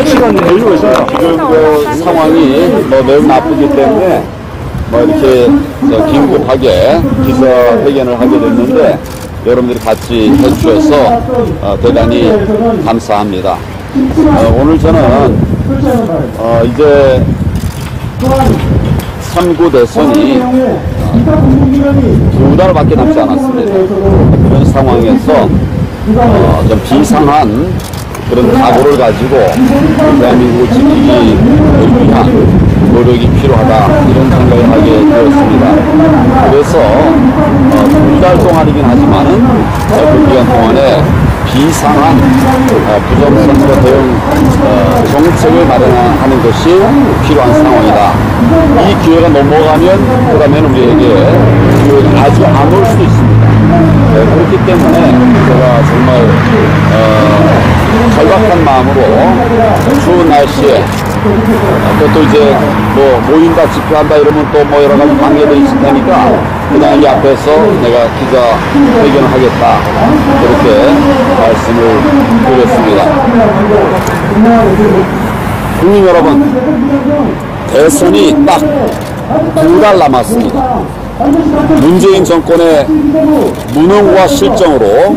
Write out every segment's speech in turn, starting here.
지금 상황이 매우 나쁘기 때문에 이렇게 긴급하게 기자회견을 하게 됐는데 여러분들이 같이 해주셔서 대단히 감사합니다. 오늘 저는 이제 3구 대선이 2달밖에 남지 않았습니다. 그런 상황에서 좀 비상한 그런 각오를 가지고 대한민국을 지키기 위한 노력이 필요하다, 이런 생각을 하게 되었습니다. 그래서 2달 동안이긴 하지만은 그 기간 동안에 비상한 부정선거 대응 정책을 마련하는 것이 필요한 상황이다. 이 기회가 넘어가면 그 다음에는 우리에게 아주 안 올 수도 있습니다. 그렇기 때문에 제가 정말 절박한 마음으로 추운 날씨에 또 이제 모인다 집회한다 이러면 또 여러 가지 방해도 있을 테니까 그냥 이 앞에서 내가 기자회견을 하겠다, 그렇게 말씀을 드렸습니다. 국민 여러분, 대선이 딱 2달 남았습니다. 문재인 정권의 무능과 실정으로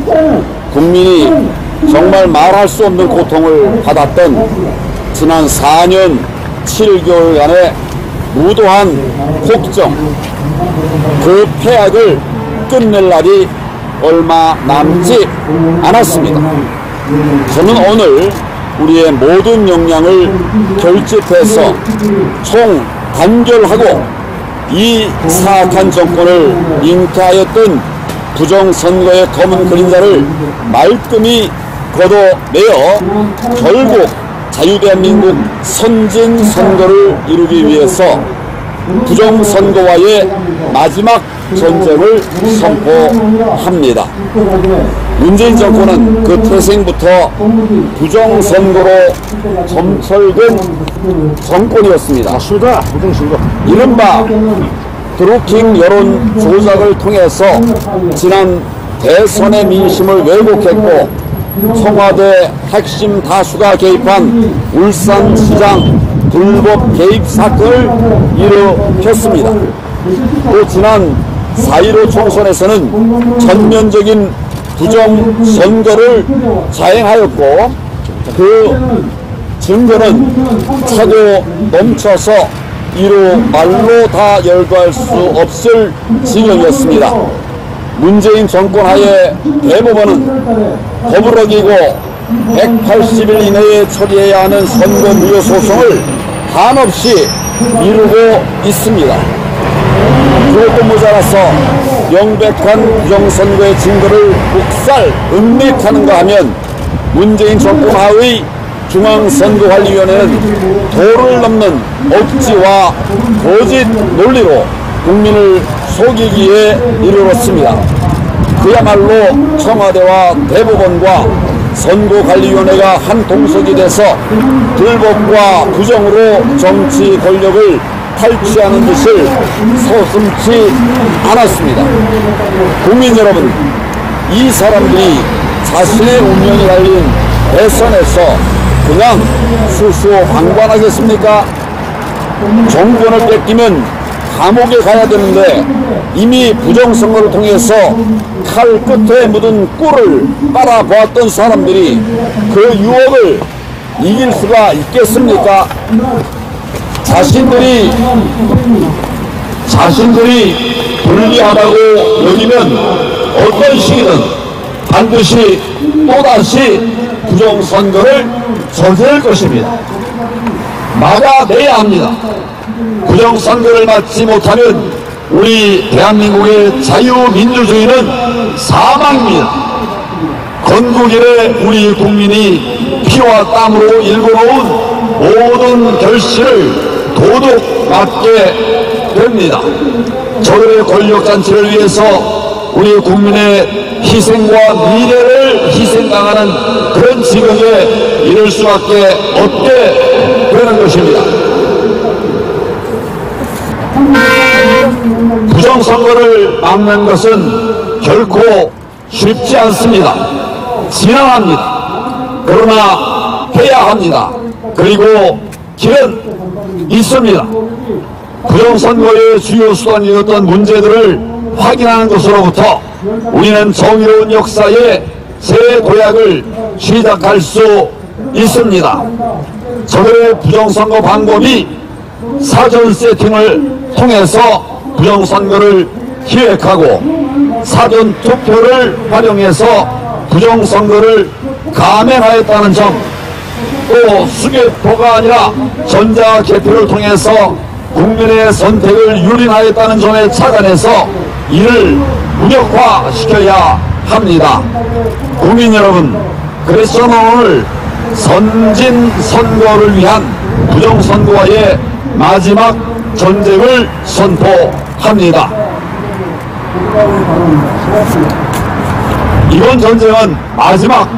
국민이 정말 말할 수 없는 고통을 받았던 지난 4년 7개월간의 무도한 폭정, 그 폐악을 끝낼 날이 얼마 남지 않았습니다. 저는 오늘 우리의 모든 역량을 결집해서 총단결하고 이 사악한 정권을 잉태하였던 부정선거의 검은 그림자를 말끔히 걷어내어 결국 자유대한민국 선진선거를 이루기 위해서 부정선거와의 마지막 전쟁을 선포합니다. 문재인 정권은 그 태생부터 부정선거로 점철된 정권이었습니다. 맞습니다. 부정선거. 이른바 드루킹 여론 조작을 통해서 지난 대선의 민심을 왜곡했고 청와대 핵심 다수가 개입한 울산시장 불법 개입 사건을 일으켰습니다. 또 지난 4.15 총선에서는 전면적인 부정선거를 자행하였고 그 증거는 차고 넘쳐서 이루 말로 다 열거할 수 없을 지경이었습니다. 문재인 정권 하에 대법원은 법을 어기고 180일 이내에 처리해야 하는 선거 무효 소송을 한없이 미루고 있습니다. 그것도 모자라서 명백한 부정선거의 증거를 묵살, 은닉하는가 하면 문재인 정권 하의 중앙선거관리위원회는 도를 넘는 억지와 거짓 논리로 국민을 속이기에 이르렀습니다. 그야말로 청와대와 대법원과 선거관리위원회가 한 동석이 돼서 불법과 부정으로 정치 권력을 탈취하는 것을 서슴지 않았습니다. 국민 여러분, 이 사람들이 자신의 운명이 달린 대선에서 그냥 수수방관하겠습니까? 정권을 뺏기면 감옥에 가야 되는데 이미 부정선거를 통해서 칼 끝에 묻은 꿀을 빨아보았던 사람들이 그 유혹을 이길 수가 있겠습니까? 자신들이 불리하다고 여기면 어떤 시기든 반드시 또다시 부정선거를 저지를 것입니다. 막아내야 합니다. 부정선거를 막지 못하면 우리 대한민국의 자유민주주의는 사망입니다. 건국이래 우리 국민이 피와 땀으로 일궈놓은 모든 결실을 도둑 맞게 됩니다. 저들의 권력잔치를 위해서 우리 국민의 희생과 미래를 희생당하는 그런 지경에 이를 수밖에 없게 되는 것입니다. 부정선거를 막는 것은 결코 쉽지 않습니다. 지나갑니다. 그러나 해야 합니다. 그리고 길은 있습니다. 부정선거의 주요 수단이었던 문제들을 확인하는 것으로부터 우리는 정의로운 역사의 새 도약을 시작할 수 있습니다. 저들의 부정선거 방법이 사전 세팅을 통해서 부정선거를 기획하고 사전 투표를 활용해서 부정선거를 감행하였다는 점, 또 수개표가 아니라 전자개표를 통해서 국민의 선택을 유린하였다는 점에 착안해서 이를 무력화시켜야 합니다. 국민 여러분, 그래서 오늘 선진선거를 위한 부정선거와의 마지막 전쟁을 선포합니다. 이번 전쟁은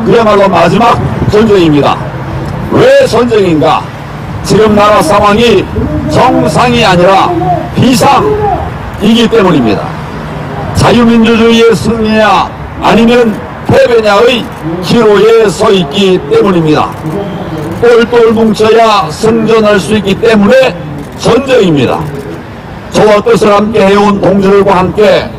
그야말로 마지막 전쟁입니다. 왜 전쟁인가? 지금 나라 상황이 정상이 아니라 비상이기 때문입니다. 자유민주주의의 승리냐 아니면 패배냐의 기로에 서 있기 때문입니다. 똘똘 뭉쳐야 승전할 수 있기 때문에 전쟁입니다. 저와 뜻을 함께 해온 동지들과 함께,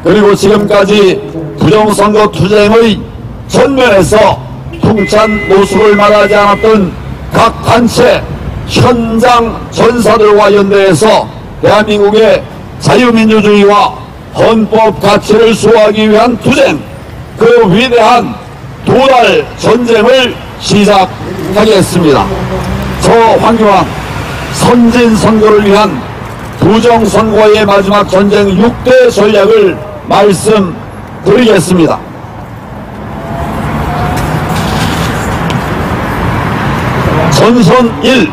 그리고 지금까지 부정선거 투쟁의 전면에서 통찬 노숙을 말하지 않았던 각 단체, 현장 전사들과 연대해서 대한민국의 자유민주주의와 헌법 가치를 수호하기 위한 투쟁, 그 위대한 도달 전쟁을 시작하겠습니다. 저 황교안 선진선거를 위한 부정선거의 마지막 전쟁 6대 전략을 말씀드리겠습니다. 전선 1,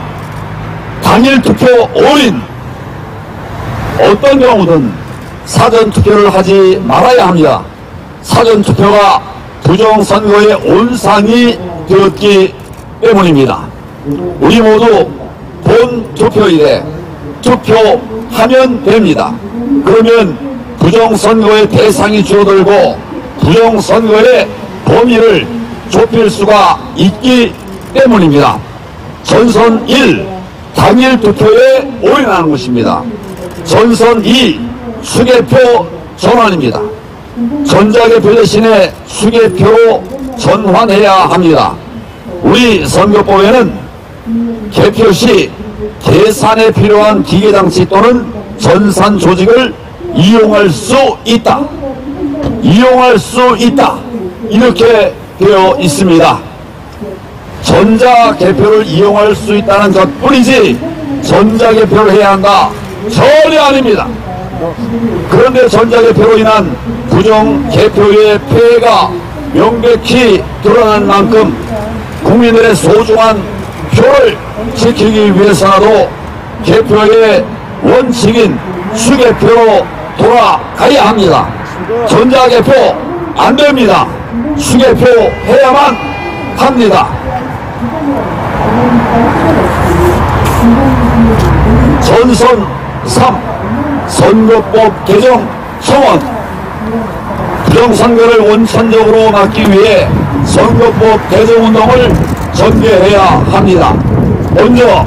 당일 투표 올인. 어떤 경우든 사전투표를 하지 말아야 합니다. 사전투표가 부정선거의 온상이 되었기 때문입니다. 우리 모두 본 투표일에 투표하면 됩니다. 그러면 부정선거의 대상이 줄어들고 부정선거의 범위를 좁힐 수가 있기 때문입니다. 전선 1, 당일 투표에 올인하는 것입니다. 전선 2, 수개표 전환입니다. 전자개표 대신에 수개표로 전환해야 합니다. 우리 선거법에는 개표 시 계산에 필요한 기계장치 또는 전산 조직을 이용할 수 있다. 이렇게 되어 있습니다. 전자개표를 이용할 수 있다는 것뿐이지 전자개표를 해야 한다? 전혀 아닙니다. 그런데 전자개표로 인한 부정개표의 폐해가 명백히 드러난 만큼 국민들의 소중한 표를 지키기 위해서라도 개표의 원칙인 수개표로 돌아가야 합니다. 전자개표 안 됩니다. 수개표 해야만 합니다. 전선 3, 선거법 개정 청원. 부정선거를 원천적으로 막기 위해 선거법 개정운동을 전개해야 합니다. 먼저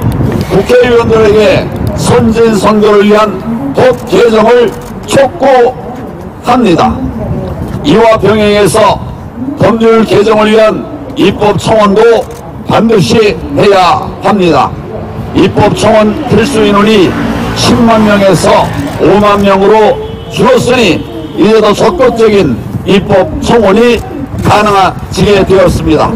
국회의원들에게 선진선거를 위한 법 개정을 촉구합니다. 이와 병행해서 법률 개정을 위한 입법 청원도 반드시 해야 합니다. 입법 청원 필수 인원이 10만 명에서 5만 명으로 줄었으니 이제 더 적극적인 입법 청원이 가능해지게 되었습니다.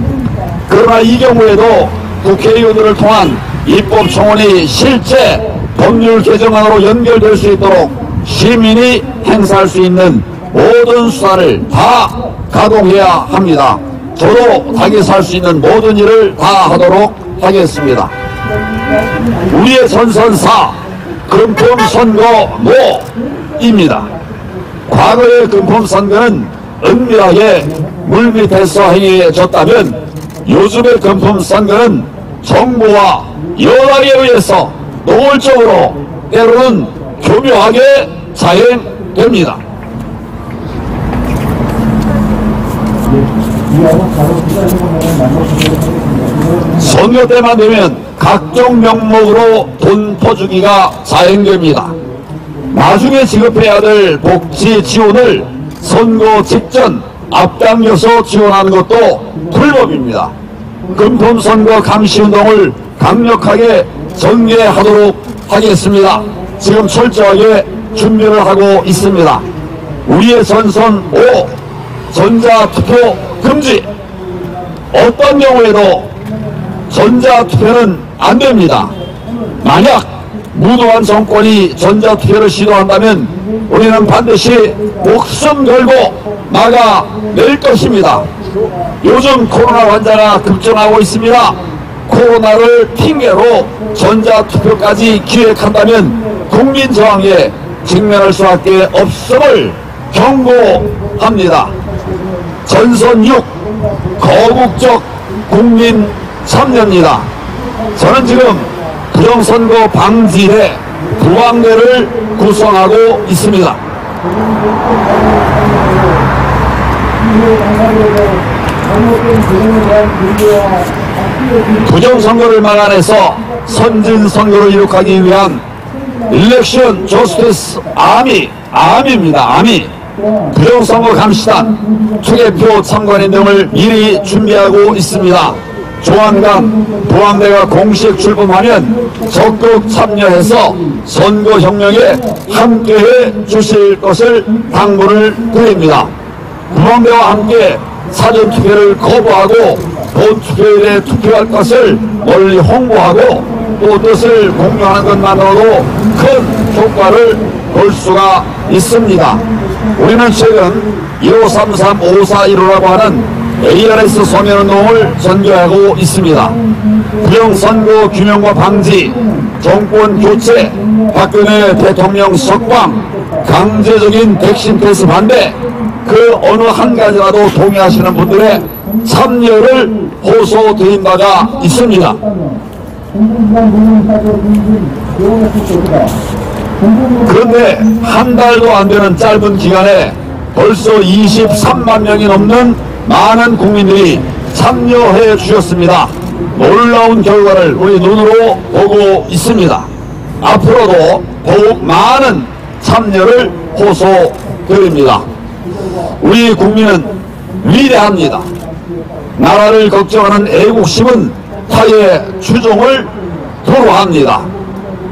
그러나 이 경우에도 국회의원들을 통한 입법 청원이 실제 법률 개정안으로 연결될 수 있도록 시민이 행사할 수 있는 모든 수단을 다 가동해야 합니다. 저도 닭에서 할 수 있는 모든 일을 다 하도록 하겠습니다. 우리의 전선 4, 금품선거노입니다. 과거의 금품선거는 은밀하게 물밑에서 행해졌다면 요즘의 금품선거는 정부와 여당에 의해서 노골적으로 때로는 교묘하게 자행됩니다. 선거 때만 되면 각종 명목으로 돈 퍼주기가 자행됩니다. 나중에 지급해야 될 복지 지원을 선거 직전 앞당겨서 지원하는 것도 불법입니다. 금품선거 감시운동을 강력하게 전개하도록 하겠습니다. 지금 철저하게 준비를 하고 있습니다. 우리의 전선 5, 전자투표 금지. 어떤 경우에도 전자투표는 안 됩니다. 만약 무도한 정권이 전자투표를 시도한다면 우리는 반드시 목숨 걸고 막아낼 것입니다. 요즘 코로나 환자가 급증하고 있습니다. 코로나를 핑계로 전자투표까지 기획한다면 국민 저항에 직면할 수밖에 없음을 경고합니다. 전선 6, 거국적 국민 참여입니다. 저는 지금 부정선거 방지회 부왕대를 구성하고 있습니다. 부정선거를 막아내서 선진선거를 이룩하기 위한 일렉션 저스티스 아미입니다. 아미. 부정선거 감시단, 투개표 참관인 등을 미리 준비하고 있습니다. 조만간 부왕대가 공식 출범하면 적극 참여해서 선거혁명에 함께해 주실 것을 당부를 드립니다. 부왕대와 함께 사전투표를 거부하고 본투표일에 투표할 것을 널리 홍보하고 또 뜻을 공유하는 것만으로도 큰 효과를 볼 수가 있습니다. 우리는 최근 1533-5415라고 하는 ARS 소멸운동을 전개하고 있습니다. 부정선거 규명과 방지, 정권 교체, 박근혜 대통령 석방, 강제적인 백신 패스 반대, 그 어느 한 가지라도 동의하시는 분들의 참여를 호소드린 바가 있습니다. 그런데 한 달도 안 되는 짧은 기간에 벌써 23만 명이 넘는 많은 국민들이 참여해 주셨습니다. 놀라운 결과를 우리 눈으로 보고 있습니다. 앞으로도 더욱 많은 참여를 호소드립니다. 우리 국민은 위대합니다. 나라를 걱정하는 애국심은 타의 추종을 도로합니다.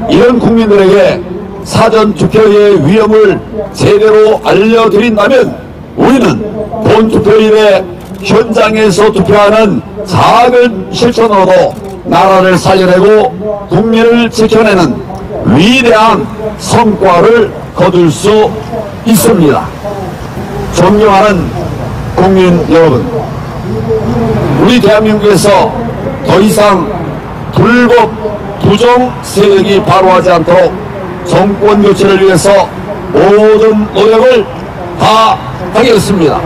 이런 국민들에게 사전투표의 위험을 제대로 알려드린다면 우리는 본투표일에 현장에서 투표하는 작은 실천으로도 나라를 살려내고 국민을 지켜내는 위대한 성과를 거둘 수 있습니다. 존경하는 국민 여러분, 우리 대한민국에서 더 이상 불법 부정 세력이 발호하지 않도록 정권 교체를 위해서 모든 노력을 다 하겠습니다.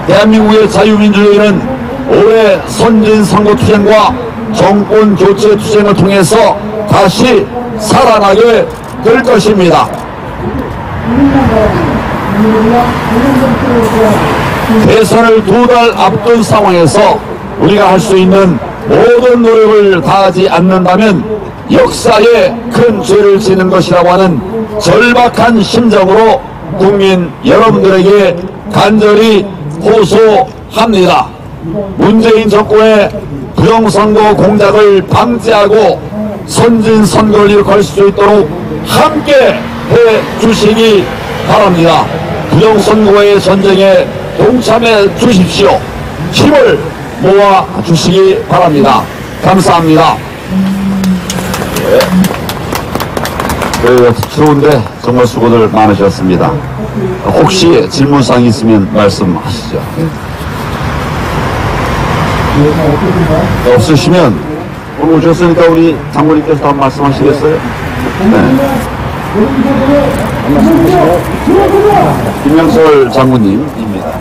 대한민국의 자유민주주의는 올해 선진선거 투쟁과 정권 교체 투쟁을 통해서 다시 살아나게 될 것입니다. 대선을 2달 앞둔 상황에서 우리가 할 수 있는 모든 노력을 다하지 않는다면 역사에 큰 죄를 지는 것이라고 하는 절박한 심정으로 국민 여러분들에게 간절히 호소합니다. 문재인 정권의 부정선거 공작을 방지하고 선진선거를 이룩할 수 있도록 함께 해주시기 바랍니다. 부정선거의 전쟁에 동참해 주십시오. 힘을 모아 주시기 바랍니다. 감사합니다. 추운데 정말 수고들 많으셨습니다. 혹시 질문사항 있으면 말씀하시죠. 없으시면 오늘 오셨으니까 우리 장군님께서 한 말씀하시겠어요? 네. 김명설 장군님입니다.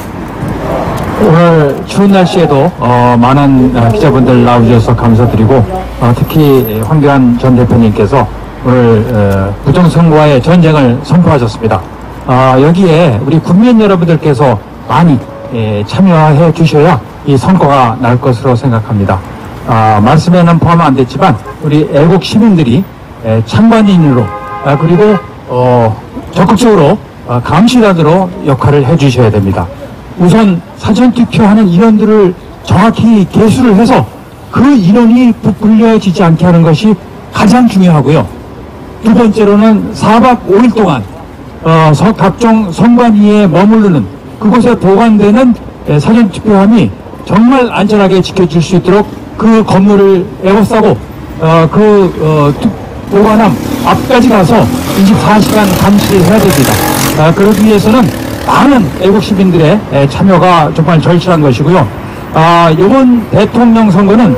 오늘 추운 날씨에도 많은 기자분들 나오셔서 감사드리고 특히 황교안 전 대표님께서 오늘 부정선거와의 전쟁을 선포하셨습니다. 여기에 우리 국민 여러분들께서 많이 참여해 주셔야 이 성과가 날 것으로 생각합니다. 말씀에는 포함 안 됐지만 우리 애국 시민들이 참관인으로 그리고 적극적으로 감시단으로 역할을 해주셔야 됩니다. 우선 사전투표하는 인원들을 정확히 계수를 해서 그 인원이 부풀려지지 않게 하는 것이 가장 중요하고요. 두 번째로는 4박 5일 동안 각종 선관위에 머무르는 그곳에 보관되는 사전투표함이 정말 안전하게 지켜질 수 있도록 그 건물을 에워싸고 보관함 앞까지 가서 24시간 감시를 해야 됩니다. 그러기 위해서는 많은 애국 시민들의 참여가 정말 절실한 것이고요. 이번 대통령 선거는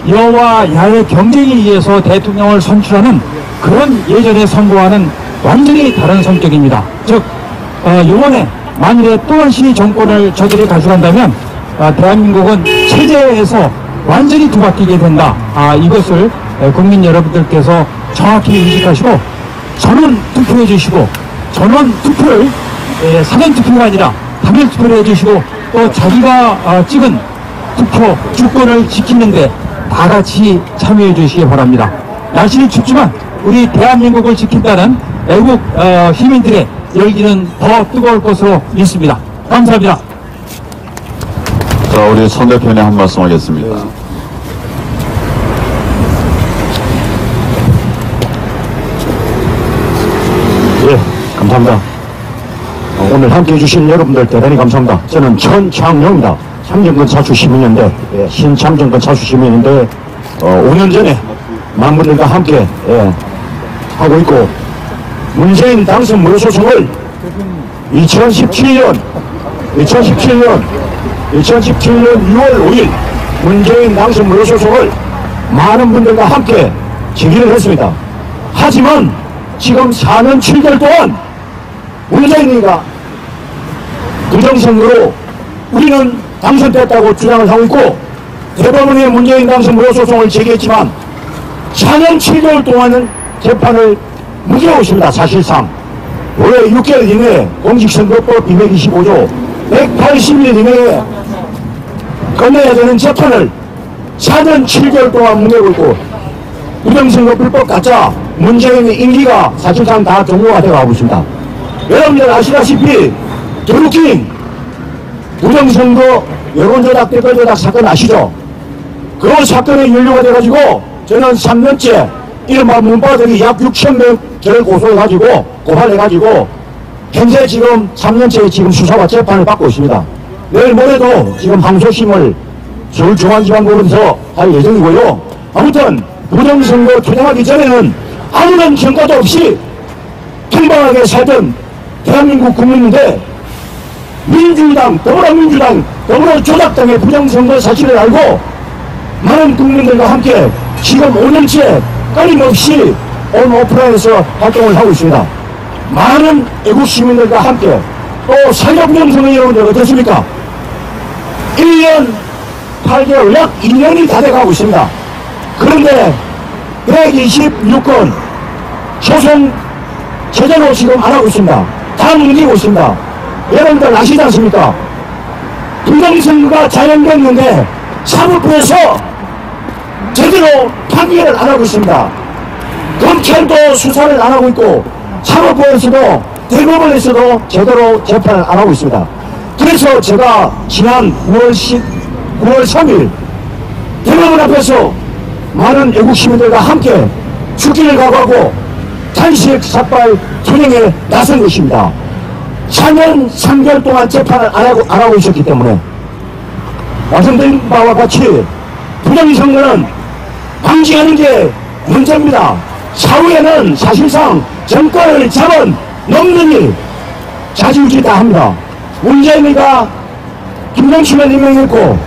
여와 야의 경쟁에 의해서 대통령을 선출하는 그런 예전의 선거와는 완전히 다른 성격입니다. 즉 이번에 만일에 또다시 정권을 저들이 가져간다면 대한민국은 체제에서 완전히 뒤바뀌게 된다. 이것을 국민 여러분들께서 정확히 인식하시고 전원 투표해 주시고 전원 투표를 사전투표가 아니라 당일투표를 해주시고 또 자기가 찍은 투표 주권을 지키는데 다 같이 참여해 주시기 바랍니다. 날씨는 춥지만 우리 대한민국을 지킨다는 애국 시민들의 열기는 더 뜨거울 것으로 믿습니다. 감사합니다. 자, 우리 선 대표님 한 말씀 하겠습니다. 예, 감사합니다. 오늘 함께 해주신 여러분들 대단히 감사합니다. 저는 천창영입니다. 참정권 차수 시민인데, 신참정권 차수 시민인데, 5년 전에 많은 분들과 함께, 하고 있고, 문재인 당선 무효소송을 2017년 6월 5일 문재인 당선 무효소송을 많은 분들과 함께 제기를 했습니다. 하지만 지금 4년 7개월 동안 문재인이가 부정선거로 우리는 당선됐다고 주장을 하고 있고 대법원에 문재인 당선 무효소송을 제기했지만 4년 7개월 동안은 재판을 무기하고 있습니다. 사실상 올해 6개월 이내에 공직선거법 225조 180일 이내에 끝내야 되는 재판을 4년 7개월 동안 무기하고 있고 부정선거 불법 가짜 문재인의 임기가 사실상 다 종료가 되어가고 있습니다. 여러분들 아시다시피 드루킹 부정선거 여론조작 댓글조작 사건 아시죠? 그 사건에 연루가 돼가지고 저는 3년째 이른바 문바들이 약 6,000명 저를 고소해가지고 고발해가지고 현재 지금 3년째 지금 수사와 재판을 받고 있습니다. 내일 모레도 지금 항소심을 서울중앙지방법원에서 할 예정이고요. 아무튼 부정선거 투쟁하기 전에는 아무런 경과도 없이 평범하게 살던 대한민국 국민인데 민주당, 더불어민주당, 더불어조작당의 부정선거 사실을 알고 많은 국민들과 함께 지금 5년째 끊임없이 온오프라인에서 활동을 하고 있습니다. 많은 애국 시민들과 함께 또 사회적 부정선거 여러분들 어떻습니까? 1년 8개월 약 2년이 다 돼가고 있습니다. 그런데 126건 소송 제대로 지금 안 하고 있습니다. 다 넘기고 있습니다. 여러분들 아시지 않습니까? 부정선거가 자연됐는데 사법부에서 제대로 판결을 안 하고 있습니다. 검찰도 수사를 안 하고 있고 사법부에서도 대법원에서도 제대로 재판을 안 하고 있습니다. 그래서 제가 지난 9월 3일 대법원 앞에서 많은 애국 시민들과 함께 죽기를 각오하고 단식 삭발 투쟁에 나선 것입니다. 4년 3개월 동안 재판을 안 하고 있었기 때문에 말씀드린 바와 같이 부정선거는 방지하는 게 문제입니다. 사후에는 사실상 정권을 잡은 놈들이 자지우지 다 합니다. 문재인이가 김정치를 임명했고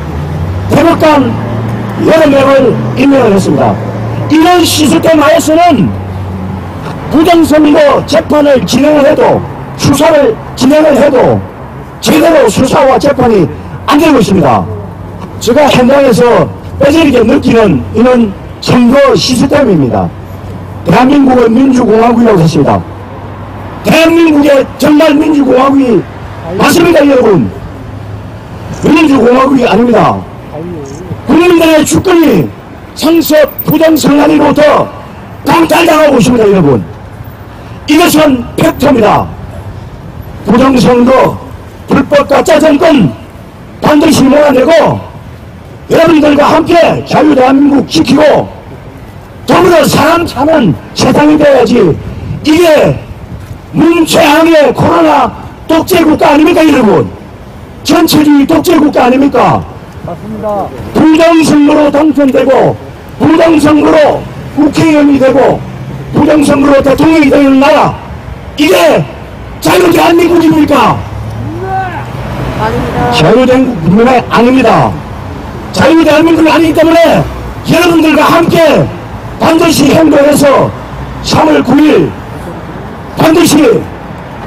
대법관 여러 명을 임명을 했습니다. 이런 시스템 하에서는 부정선거 재판을 진행을 해도 수사를 진행을 해도 제대로 수사와 재판이 안 되고 있습니다. 제가 현장에서 뼈저리게 느끼는 이런 선거 시스템입니다. 대한민국은 민주공화국이라고 했습니다. 대한민국의 정말 민주공화국이 맞습니까 여러분? 민주공화국이 아닙니다. 국민들의 주권이 상습 부정선거로부터 강탈당하고 있습니다. 여러분, 이것은 팩트입니다. 부정선거, 불법 가짜 정권 반드시 몰아내고 여러분들과 함께 자유대한민국 지키고 더불어 사람 사는 세상이 되어야지. 이게 문최항의 코로나 독재국가 아닙니까 여러분? 전체주의 독재국가 아닙니까? 맞습니다. 부정선거로 당선되고 부정선거로 국회의원이 되고 부정선거로 대통령이 되는 나라, 이게 자유대한민국입니까? 아닙니다. 자유대한민국이 아닙니다. 자유대한민국이 아니기 때문에 여러분들과 함께 반드시 행동해서 3월 9일 반드시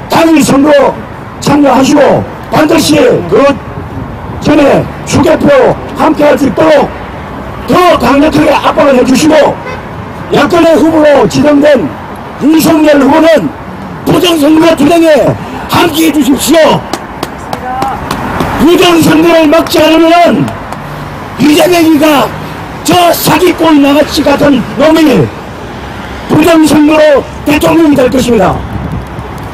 당일선거 참여하시고 반드시 그 전에 주개표 함께 할 수 있도록 더 강력하게 압박을 해주시고, 야권의 후보로 지정된 윤석열 후보는 부정선거 투쟁에 함께 해주십시오. 부정선거를 막지 않으면 이재명이가 저 사기꾼 나같이 같은 놈이 부정선거로 대통령이 될 것입니다.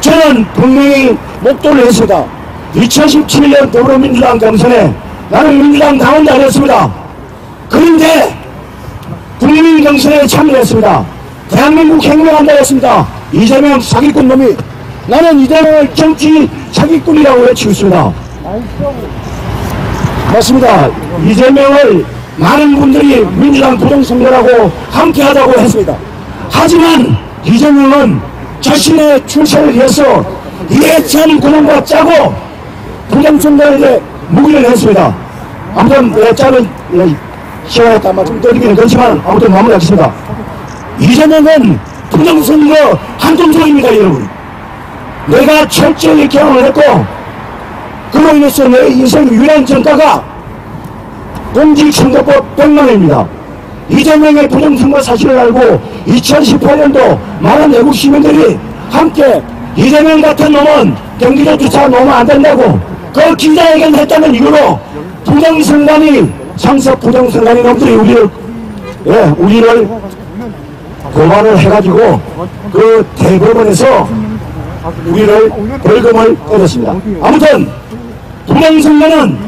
저는 분명히 목도를 했습니다. 2017년 더불어민주당 경선에 나는 민주당 당원도 아니었습니다. 그런데 국민 경선에 참여했습니다. 대한민국 혁명한다 했습니다. 이재명 사기꾼 놈이, 나는 이재명을 정치 사기꾼이라고 외치고 있습니다. 맞습니다. 이재명을 많은 분들이 민주당 부정선거라고 함께하자고 했습니다. 하지만 이재명은 자신의 출세를 위해서 예치 않은 구멍과 짜고 부정선거에 무기를 했습니다. 아무튼 짜는 시간에 따라 좀 떠들기는 그렇지만 아무튼 마무리하겠습니다. 이재명은 부정선거 한정적입니다. 여러분, 내가 철저히 경험을 했고 그로 인해서 내 인생 유일한 전가가 공직선거법 100만원입니다. 이재명의 부정선거 사실을 알고 2018년도 많은 외국 시민들이 함께 이재명 같은 놈은 경기도 주차 놓으면 안 된다고 그 기자회견 했다는 이유로 부정선관위, 상습 부정선관위 놈들이 우리를 고발을 해가지고 그 대법원에서 우리를 벌금을 때렸습니다. 아무튼 부정선거는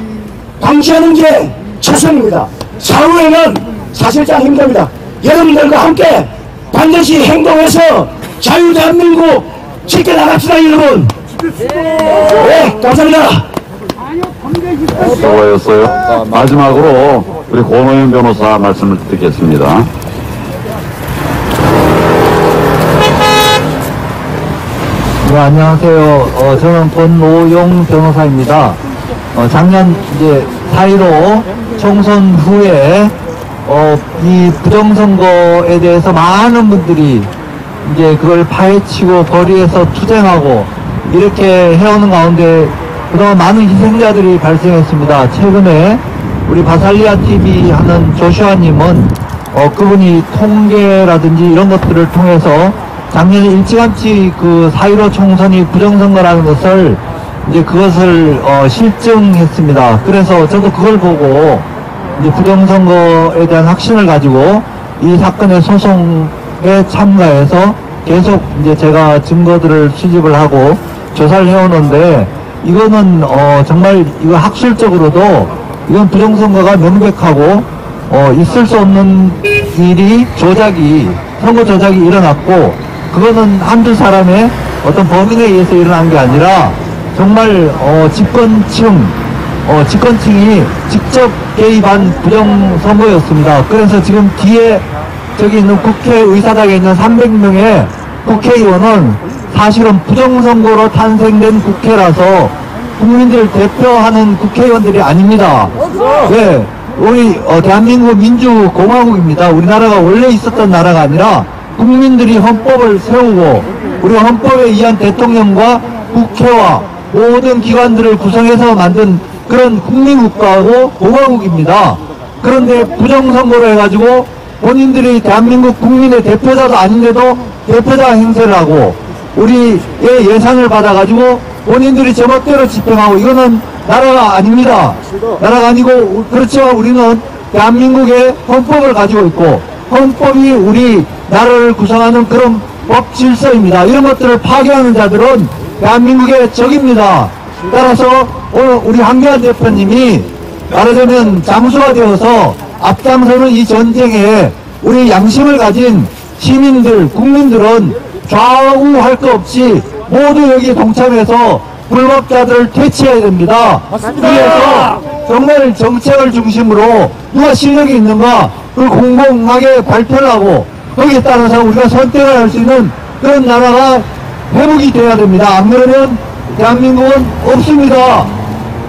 방치하는 게 최선입니다. 사후에는 사실상 힘듭니다. 여러분들과 함께 반드시 행동해서 자유대한민국 지켜나갑시다 여러분. 네, 감사합니다. 수고하셨어요. 마지막으로 우리 권호영 변호사 말씀을 듣겠습니다. 네, 안녕하세요. 저는 권노용 변호사입니다. 작년 이제 4.15 총선 후에 이 부정선거에 대해서 많은 분들이 이제 그걸 파헤치고 거리에서 투쟁하고 이렇게 해오는 가운데 그동안 많은 희생자들이 발생했습니다. 최근에 우리 바살리아 TV 하는 조슈아님은 그분이 통계라든지 이런 것들을 통해서 작년에 일찌감치 그 4.15 총선이 부정선거라는 것을 이제 그것을 실증했습니다. 그래서 저도 그걸 보고 이제 부정선거에 대한 확신을 가지고 이 사건의 소송에 참가해서 계속 이제 제가 증거들을 수집을 하고 조사를 해오는데 이거는 정말 이거 학술적으로도 이건 부정선거가 명백하고 있을 수 없는 일이 선거 조작이 일어났고 그거는 한두 사람의 어떤 범인에 의해서 일어난 게 아니라 정말 집권층이 직접 개입한 부정선거였습니다. 그래서 지금 뒤에 저기 있는 국회의사당에 있는 300명의 국회의원은 사실은 부정선거로 탄생된 국회라서 국민들을 대표하는 국회의원들이 아닙니다. 네, 우리 대한민국 민주공화국입니다. 우리나라가 원래 있었던 나라가 아니라 국민들이 헌법을 세우고 우리 헌법에 의한 대통령과 국회와 모든 기관들을 구성해서 만든 그런 국민국가고 공화국입니다. 그런데 부정선거로 해가지고 본인들이 대한민국 국민의 대표자도 아닌데도 대표자 행세를 하고 우리의 예산을 받아가지고 본인들이 제멋대로 집행하고 이거는 나라가 아닙니다. 나라가 아니고 그렇지만 우리는 대한민국의 헌법을 가지고 있고 헌법이 우리 나라를 구성하는 그런 법 질서입니다. 이런 것들을 파괴하는 자들은 대한민국의 적입니다. 따라서 오늘 우리 한교안 대표님이 말하자면 장수가 되어서 앞장서는 이 전쟁에 우리 양심을 가진 시민들, 국민들은 좌우할 것 없이 모두 여기에 동참해서 불법자들을 퇴치해야 됩니다. 그래서 정말 정책을 중심으로 누가 실력이 있는가 그걸 공공하게 발표를 하고 거기에 따라서 우리가 선택을 할 수 있는 그런 나라가 회복이 돼야 됩니다. 안 그러면 대한민국은 없습니다.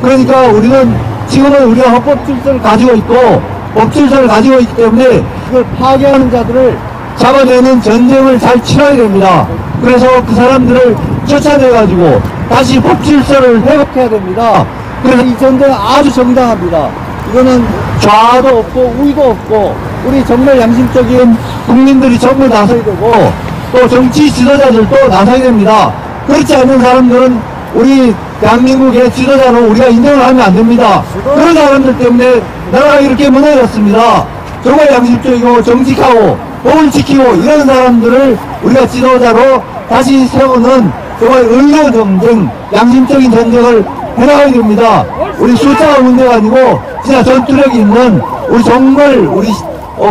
그러니까 우리는 지금은 우리가 헌법 질서를 가지고 있고 법 질서를 가지고 있기 때문에 이걸 파괴하는 자들을 잡아내는 전쟁을 잘 치러야 됩니다. 그래서 그 사람들을 쫓아내가지고 다시 법 질서를 회복해야 됩니다. 그래서 이 전쟁은 아주 정당합니다. 이거는 좌도 없고 우위도 없고 우리 정말 양심적인 국민들이 전부 나서야 되고 또 정치 지도자들도 나서야 됩니다. 그렇지 않은 사람들은 우리 대한민국의 지도자로 우리가 인정을 하면 안 됩니다. 그런 사람들 때문에 나라가 이렇게 무너졌습니다. 정말 양심적이고 정직하고 법을 지키고 이런 사람들을 우리가 지도자로 다시 세우는 정말 의료 전쟁, 양심적인 전쟁을 해나가야 됩니다. 우리 숫자가 문제가 아니고 진짜 전투력이 있는 우리 정말 우리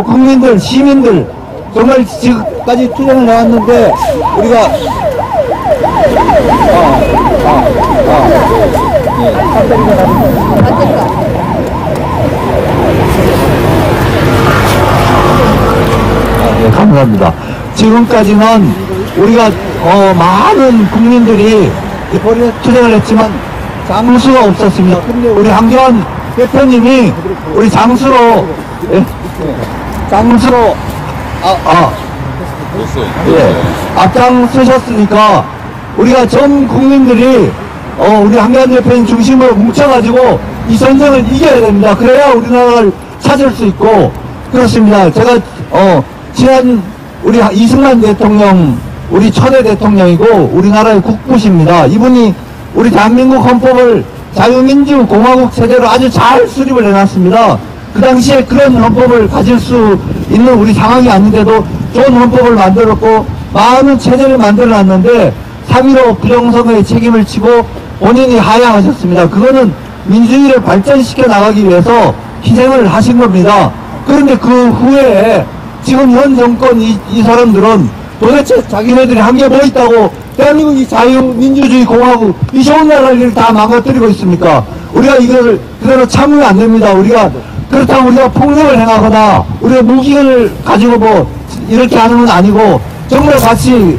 국민들, 시민들 정말 지금까지 투쟁을 해왔는데 우리가 네, 감사합니다. 지금까지는 우리가 많은 국민들이 거리에 투쟁을 했지만 장수가 없었습니다. 근데 우리 한교안 대표님이 우리 장수로 앞장서셨으니까 우리가 전 국민들이 우리 한교안 대표님 중심으로 뭉쳐가지고 이 전쟁을 이겨야 됩니다. 그래야 우리나라를 찾을 수 있고 그렇습니다. 제가 지난 우리 이승만 대통령 우리 초대 대통령이고 우리나라의 국부십니다. 이분이 우리 대한민국 헌법을 자유민주공화국 체제로 아주 잘 수립을 해놨습니다. 그 당시에 그런 헌법을 가질 수 있는 우리 상황이 아닌데도 좋은 헌법을 만들었고 많은 체제를 만들어놨는데 3.15 부정선거의 책임을 지고 본인이 하야하셨습니다. 그거는 민주주의를 발전시켜 나가기 위해서 희생을 하신 겁니다. 그런데 그 후에 지금 현 정권 이 사람들은 도대체 자기네들이 한 게 뭐 있다고 대한민국이 자유민주주의 공화국 이 좋은 나라를 다 망가뜨리고 있습니까? 우리가 이걸 그대로 참으면 안 됩니다. 우리가 그렇다고 우리가 폭력을 행하거나 우리가 무기를 가지고 뭐 이렇게 하는 건 아니고 정말 같이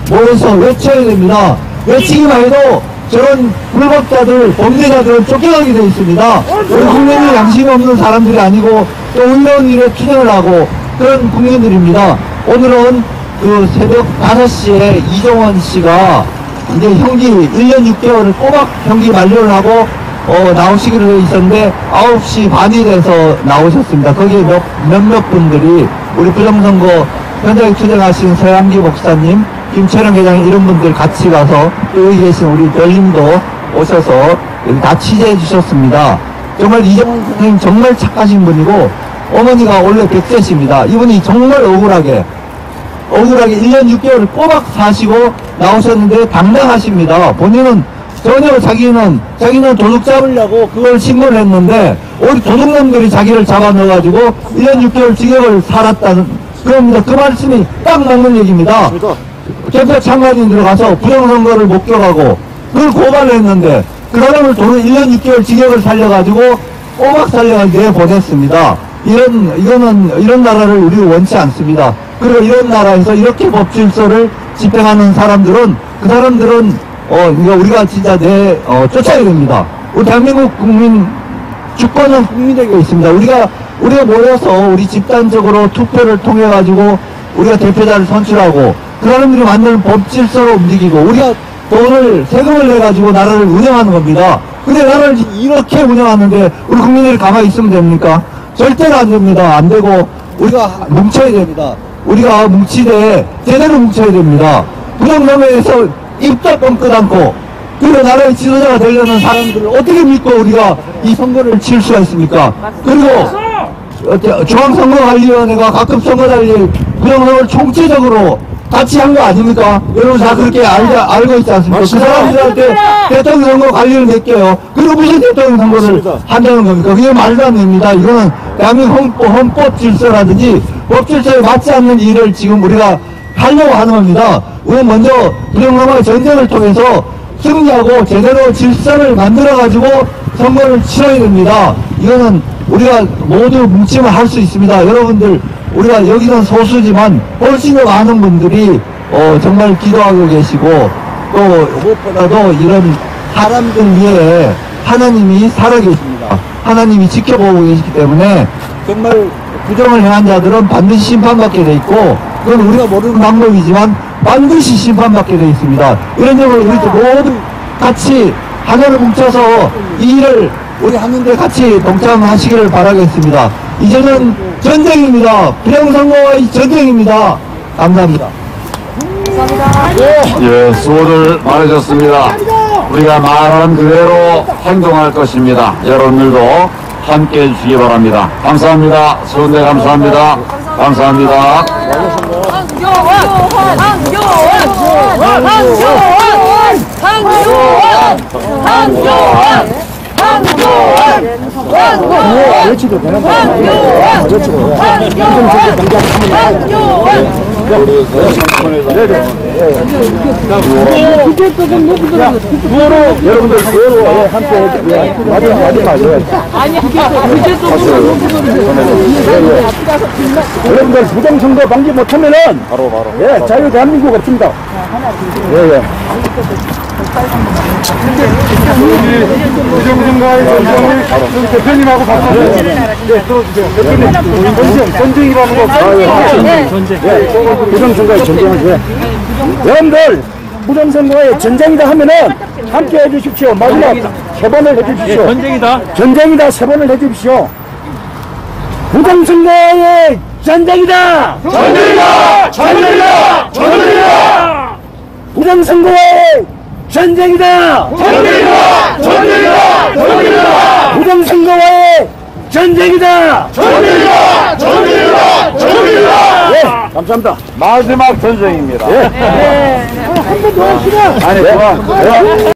모여서 외쳐야 됩니다. 외치기만 해도 저런 불법자들, 범죄자들은 쫓겨가게 되어 있습니다. 우리 국민이 양심이 없는 사람들이 아니고 또 의로운 일에 투쟁을 하고 그런 국민들입니다. 오늘은 그 새벽 5시에 이종원 씨가 이제 형기 1년 6개월을 꼬박 형기 만료를 하고 나오시기로 되어 있었는데 9시 반이 돼서 나오셨습니다. 거기에 몇몇 분들이 우리 부정선거 현장에 투쟁하신 서양기 목사님, 김철영 회장님 이런 분들 같이 가서 여기 계신 우리 별님도 오셔서 여기 다 취재해 주셨습니다. 정말 이종원 선생님 정말 착하신 분이고 어머니가 원래 100세십니다. 이분이 정말 억울하게 1년 6개월을 꼬박 사시고 나오셨는데 당당하십니다. 본인은 전혀 자기는 도둑 잡으려고 그걸 신고를 했는데 우리 도둑놈들이 자기를 잡아 넣어가지고 1년 6개월 징역을 살았다는 그럽니다. 그 말씀이 딱 맞는 얘기입니다. 캠프 참관인 들어가서 부정선거를 목격하고 그걸 고발을 했는데 그 사람을 돈을 1년 6개월 징역을 살려가지고 꼬박 살려가지고 내보냈습니다. 이런 나라를 우리 원치 않습니다. 그리고 이런 나라에서 이렇게 법 질서를 집행하는 사람들은 그 사람들은 우리가 진짜 쫓아야 됩니다. 우리 대한민국 국민 주권은 국민에게 있습니다. 우리가 모여서 우리 집단적으로 투표를 통해 가지고 우리가 대표자를 선출하고 그 사람들이 만드는 법 질서로 움직이고 우리가 세금을 내 가지고 나라를 운영하는 겁니다. 근데 나라를 이렇게 운영하는데 우리 국민들이 가만히 있으면 됩니까? 절대로 안 됩니다. 안 되고 우리가 뭉쳐야 됩니다. 우리가 뭉치되 제대로 뭉쳐야 됩니다. 부정선거에서 입도 뻥끗 않고 그리고 나라의 지도자가 되려는 사람들을 어떻게 믿고 우리가 이 선거를 칠 수가 있습니까? 그리고 중앙선거관리위원회가 각급 선거관리 부정선거를 총체적으로 같이 한 거 아닙니까? 여러분 다 그렇게 알고 있지 않습니까? 그 사람들한테 대통령 선거 관리를 맡겨요. 그리고 무슨 대통령 선거를 한다는 겁니까? 그게 말도 안 됩니다. 이거는 대한민국 헌법 질서라든지 법 질서에 맞지 않는 일을 지금 우리가 하려고 하는 겁니다. 우리는 먼저 부정선거의 전쟁을 통해서 승리하고 제대로 질서를 만들어가지고 선거를 치러야 됩니다. 이거는 우리가 모두 뭉치면 할 수 있습니다. 여러분들, 우리가 여기는 소수지만 훨씬 더 많은 분들이 정말 기도하고 계시고 또 무엇보다도 이런 사람들 위해 하나님이 살아계십니다. 하나님이 지켜보고 계시기 때문에 정말 부정을 행한 자들은 반드시 심판받게 돼 있고, 그건 우리가 모르는 방법이지만 반드시 심판받게 돼 있습니다. 이런 점을 우리 모두 같이 하나를 뭉쳐서 이 일을 우리 하는데 같이 동참하시기를 바라겠습니다. 이제는 전쟁입니다. 부정선거의 전쟁입니다. 감사합니다. 예, 수고들 많으셨습니다. 우리가 말한 그대로 행동할 것입니다. 여러분들도 함께 해주시기 바랍니다. 감사합니다. 수고들 감사합니다. 감사합니다. 여러분들 구호로 함께 마지막에 여러분들 부정선거 방지 못하면은 예, 자유 대한민국 없습니다. 예. 부정선거의 전쟁을 대표님하고 같이 들어주세요. 대표님, 전쟁이라는 거. 전쟁. 부정선거의 전쟁을. 여러분들, 부정선거의 전쟁이다 하면은 함께 해주십시오. 마지막 3번을 해주십시오. 전쟁이다 3번을 해주십시오. 부정선거의 전쟁이다! 전쟁이다! 부정선거의 전쟁이다! 부정선거의 전쟁이다! 예, 감사합니다. 마지막 전쟁입니다. 한 번 더 합시다. 아니, 그만.